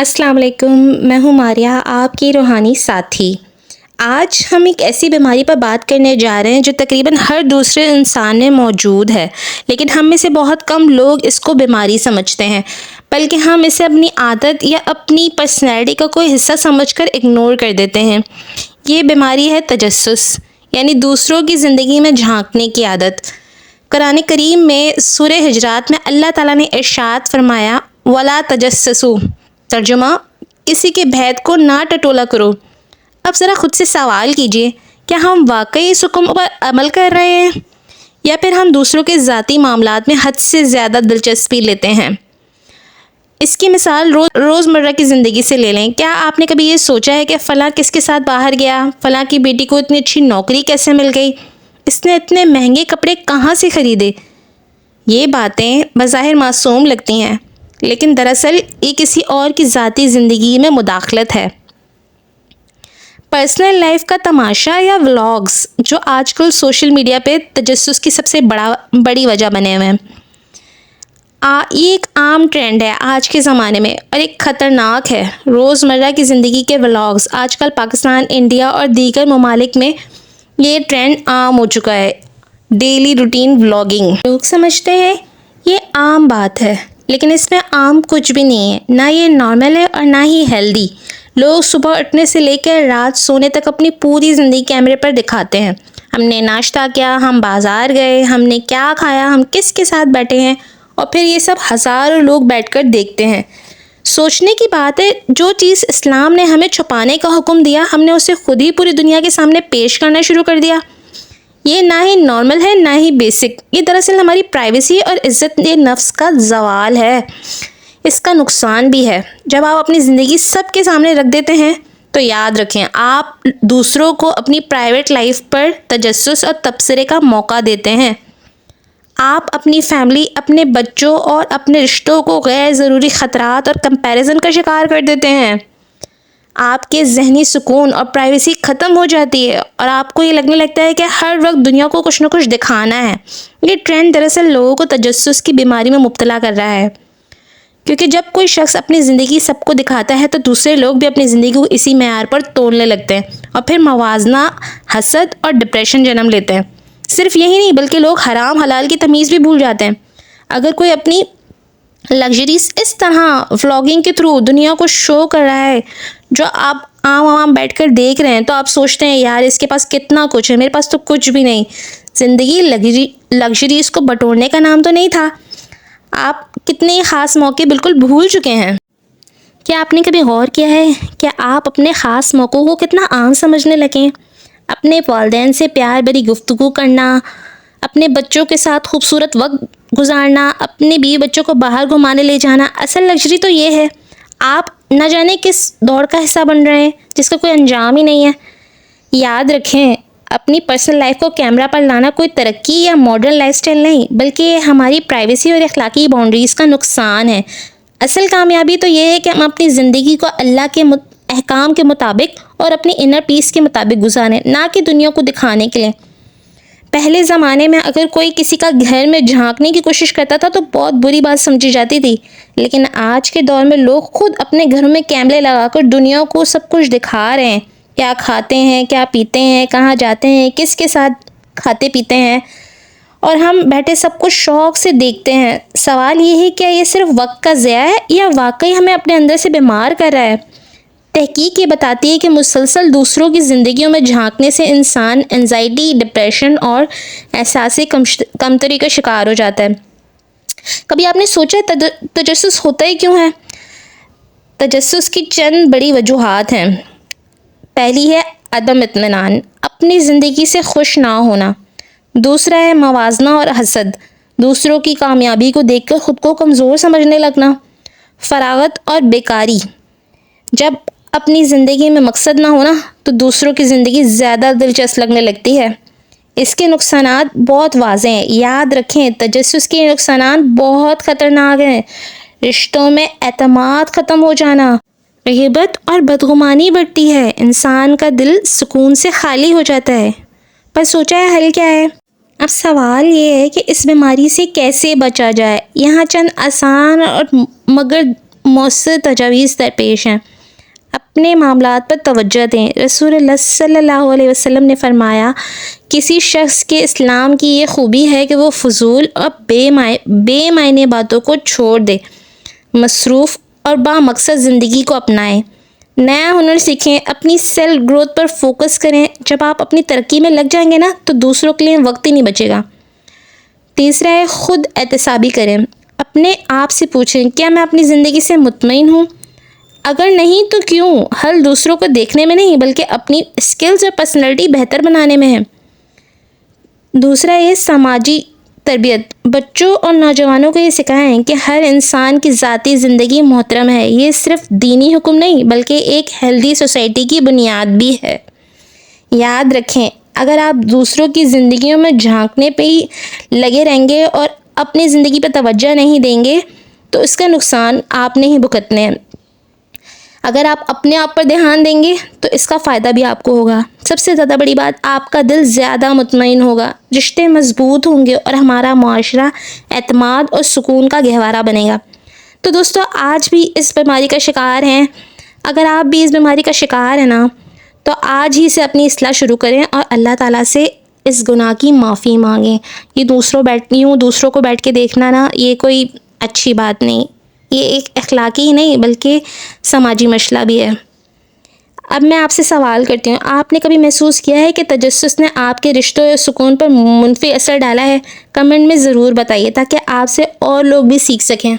السلام علیکم، میں ہوں ماریہ، آپ کی روحانی ساتھی۔ آج ہم ایک ایسی بیماری پر بات کرنے جا رہے ہیں جو تقریباً ہر دوسرے انسان میں موجود ہے، لیکن ہم میں سے بہت کم لوگ اس کو بیماری سمجھتے ہیں، بلکہ ہم اسے اپنی عادت یا اپنی پرسنالٹی کا کوئی حصہ سمجھ کر اگنور کر دیتے ہیں۔ یہ بیماری ہے تجسس، یعنی دوسروں کی زندگی میں جھانکنے کی عادت۔ قرآن کریم میں سورہ حجرات میں اللہ تعالیٰ نے ارشاد فرمایا وَلَا تَجَسَّسُوا، ترجمہ کسی کے بھید کو نہ ٹٹولا کرو۔ اب ذرا خود سے سوال کیجئے، کیا ہم واقعی اس حکم پر عمل کر رہے ہیں یا پھر ہم دوسروں کے ذاتی معاملات میں حد سے زیادہ دلچسپی لیتے ہیں؟ اس کی مثال روزمرہ کی زندگی سے لے لیں۔ کیا آپ نے کبھی یہ سوچا ہے کہ فلاں کس کے ساتھ باہر گیا، فلاں کی بیٹی کو اتنی اچھی نوکری کیسے مل گئی، اس نے اتنے مہنگے کپڑے کہاں سے خریدے؟ یہ باتیں بظاہر معصوم لگتی ہیں، لیکن دراصل یہ کسی اور کی ذاتی زندگی میں مداخلت ہے۔ پرسنل لائف کا تماشا یا ولاگز جو آج کل سوشل میڈیا پہ تجسس کی سب سے بڑی وجہ بنے ہوئے ہیں، یہ ایک عام ٹرینڈ ہے آج کے زمانے میں اور ایک خطرناک ہے۔ روزمرہ کی زندگی کے ولاگز آج کل پاکستان، انڈیا اور دیگر ممالک میں یہ ٹرینڈ عام ہو چکا ہے۔ ڈیلی روٹین ولاگنگ، لوگ سمجھتے ہیں یہ عام بات ہے، لیکن اس میں عام کچھ بھی نہیں ہے، نہ یہ نارمل ہے اور نہ ہی ہیلدی۔ لوگ صبح اٹھنے سے لے کر رات سونے تک اپنی پوری زندگی کیمرے پر دکھاتے ہیں۔ ہم نے ناشتہ کیا، ہم بازار گئے، ہم نے کیا کھایا، ہم کس کے ساتھ بیٹھے ہیں، اور پھر یہ سب ہزاروں لوگ بیٹھ کر دیکھتے ہیں۔ سوچنے کی بات ہے، جو چیز اسلام نے ہمیں چھپانے کا حکم دیا، ہم نے اسے خود ہی پوری دنیا کے سامنے پیش کرنا شروع کر دیا۔ یہ نہ ہی نارمل ہے، نہ ہی بیسک، یہ دراصل ہماری پرائیویسی اور عزت نفس کا زوال ہے۔ اس کا نقصان بھی ہے۔ جب آپ اپنی زندگی سب کے سامنے رکھ دیتے ہیں تو یاد رکھیں آپ دوسروں کو اپنی پرائیویٹ لائف پر تجسس اور تبصرے کا موقع دیتے ہیں۔ آپ اپنی فیملی، اپنے بچوں اور اپنے رشتوں کو غیر ضروری خطرات اور کمپیریزن کا شکار کر دیتے ہیں۔ آپ کے ذہنی سکون اور پرائیویسی ختم ہو جاتی ہے اور آپ کو یہ لگنے لگتا ہے کہ ہر وقت دنیا کو کچھ نہ کچھ دکھانا ہے۔ یہ ٹرینڈ دراصل لوگوں کو تجسس کی بیماری میں مبتلا کر رہا ہے، کیونکہ جب کوئی شخص اپنی زندگی سب کو دکھاتا ہے تو دوسرے لوگ بھی اپنی زندگی کو اسی معیار پر تولنے لگتے ہیں اور پھر موازنہ، حسد اور ڈپریشن جنم لیتے ہیں۔ صرف یہی نہیں بلکہ لوگ حرام حلال کی تمیز بھی بھول جاتے ہیں۔ اگر کوئی اپنی لگژریز اس طرح ولاگنگ کے تھرو دنیا کو شو کر رہا ہے جو آپ عام بیٹھ کر دیکھ رہے ہیں، تو آپ سوچتے ہیں یار اس کے پاس کتنا کچھ ہے، میرے پاس تو کچھ بھی نہیں۔ زندگی لگژریز کو بٹورنے کا نام تو نہیں تھا۔ آپ کتنے خاص موقع بالکل بھول چکے ہیں۔ کیا آپ نے کبھی غور کیا ہے کہ آپ اپنے خاص موقعوں کو کتنا عام سمجھنے لگے؟ اپنے والدین سے پیار بھری گفتگو کرنا، اپنے بچوں کے ساتھ خوبصورت وقت گزارنا، اپنے بیوی بچوں کو باہر گھمانے لے جانا، اصل لگژری تو یہ ہے۔ آپ نہ جانے کس دوڑ کا حصہ بن رہے ہیں جس کا کوئی انجام ہی نہیں ہے۔ یاد رکھیں، اپنی پرسنل لائف کو کیمرہ پر لانا کوئی ترقی یا ماڈرن لائف سٹائل نہیں، بلکہ یہ ہماری پرائیویسی اور اخلاقی باؤنڈریز کا نقصان ہے۔ اصل کامیابی تو یہ ہے کہ ہم اپنی زندگی کو اللہ کے احکام کے مطابق اور اپنی انر پیس کے مطابق گزاریں، نہ کہ دنیا کو دکھانے کے لیے۔ پہلے زمانے میں اگر کوئی کسی کا گھر میں جھانکنے کی کوشش کرتا تھا تو بہت بری بات سمجھی جاتی تھی، لیکن آج کے دور میں لوگ خود اپنے گھروں میں کیمرے لگا کر دنیا کو سب کچھ دکھا رہے ہیں۔ کیا کھاتے ہیں، کیا پیتے ہیں، کہاں جاتے ہیں، کس کے ساتھ کھاتے پیتے ہیں، اور ہم بیٹھے سب کچھ شوق سے دیکھتے ہیں۔ سوال یہ ہے کیا یہ صرف وقت کا ضیاع ہے یا واقعی ہمیں اپنے اندر سے بیمار کر رہا ہے؟ تحقیق یہ بتاتی ہے کہ مسلسل دوسروں کی زندگیوں میں جھانکنے سے انسان انزائٹی، ڈپریشن اور احساسی کمتری کا شکار ہو جاتا ہے۔ کبھی آپ نے سوچا تجسس ہوتا ہی کیوں ہے؟ تجسس کی چند بڑی وجوہات ہیں۔ پہلی ہے عدم اطمینان، اپنی زندگی سے خوش نہ ہونا۔ دوسرا ہے موازنہ اور حسد، دوسروں کی کامیابی کو دیکھ کر خود کو کمزور سمجھنے لگنا۔ فراغت اور بیکاری، جب اپنی زندگی میں مقصد نہ ہونا تو دوسروں کی زندگی زیادہ دلچسپ لگنے لگتی ہے۔ اس کے نقصانات بہت واضح ہیں۔ یاد رکھیں تجسس کے نقصانات بہت خطرناک ہیں۔ رشتوں میں اعتماد ختم ہو جانا، غیبت اور بدگمانی بڑھتی ہے، انسان کا دل سکون سے خالی ہو جاتا ہے۔ پر سوچا ہے حل کیا ہے؟ اب سوال یہ ہے کہ اس بیماری سے کیسے بچا جائے۔ یہاں چند آسان اور مگر مؤثر تجاویز درپیش ہیں۔ اپنے معاملات پر توجہ دیں۔ رسول اللہ صلی اللہ علیہ وسلم نے فرمایا، کسی شخص کے اسلام کی یہ خوبی ہے کہ وہ فضول اور بے معنی باتوں کو چھوڑ دے، مصروف اور بامقصد زندگی کو اپنائیں، نیا ہنر سیکھیں، اپنی سیلف گروتھ پر فوکس کریں۔ جب آپ اپنی ترقی میں لگ جائیں گے نا تو دوسروں کے لیے وقت ہی نہیں بچے گا۔ تیسرا ہے خود احتسابی کریں۔ اپنے آپ سے پوچھیں، کیا میں اپنی زندگی سے مطمئن ہوں؟ اگر نہیں تو کیوں؟ حل دوسروں کو دیکھنے میں نہیں بلکہ اپنی اسکلز اور پرسنالٹی بہتر بنانے میں ہے۔ دوسرا یہ سماجی تربیت۔ بچوں اور نوجوانوں کو یہ سکھائیں کہ ہر انسان کی ذاتی زندگی محترم ہے۔ یہ صرف دینی حکم نہیں بلکہ ایک ہیلدی سوسائٹی کی بنیاد بھی ہے۔ یاد رکھیں، اگر آپ دوسروں کی زندگیوں میں جھانکنے پہ ہی لگے رہیں گے اور اپنی زندگی پہ توجہ نہیں دیں گے تو اس کا نقصان آپ نے ہی بھگتنے ہیں۔ اگر آپ اپنے آپ پر دھیان دیں گے تو اس کا فائدہ بھی آپ کو ہوگا۔ سب سے زیادہ بڑی بات، آپ کا دل زیادہ مطمئن ہوگا، رشتے مضبوط ہوں گے اور ہمارا معاشرہ اعتماد اور سکون کا گہوارہ بنے گا۔ تو دوستو، آج بھی اس بیماری کا شکار ہیں، اگر آپ بھی اس بیماری کا شکار ہیں نا تو آج ہی سے اپنی اصلاح شروع کریں اور اللہ تعالیٰ سے اس گناہ کی معافی مانگیں۔ یہ دوسروں کو بیٹھ کے دیکھنا نا، یہ کوئی اچھی بات نہیں، یہ ایک اخلاقی ہی نہیں بلکہ سماجی مسئلہ بھی ہے۔ اب میں آپ سے سوال کرتی ہوں، آپ نے کبھی محسوس کیا ہے کہ تجسس نے آپ کے رشتوں یا سکون پر منفی اثر ڈالا ہے؟ کمنٹ میں ضرور بتائیے تاکہ آپ سے اور لوگ بھی سیکھ سکیں۔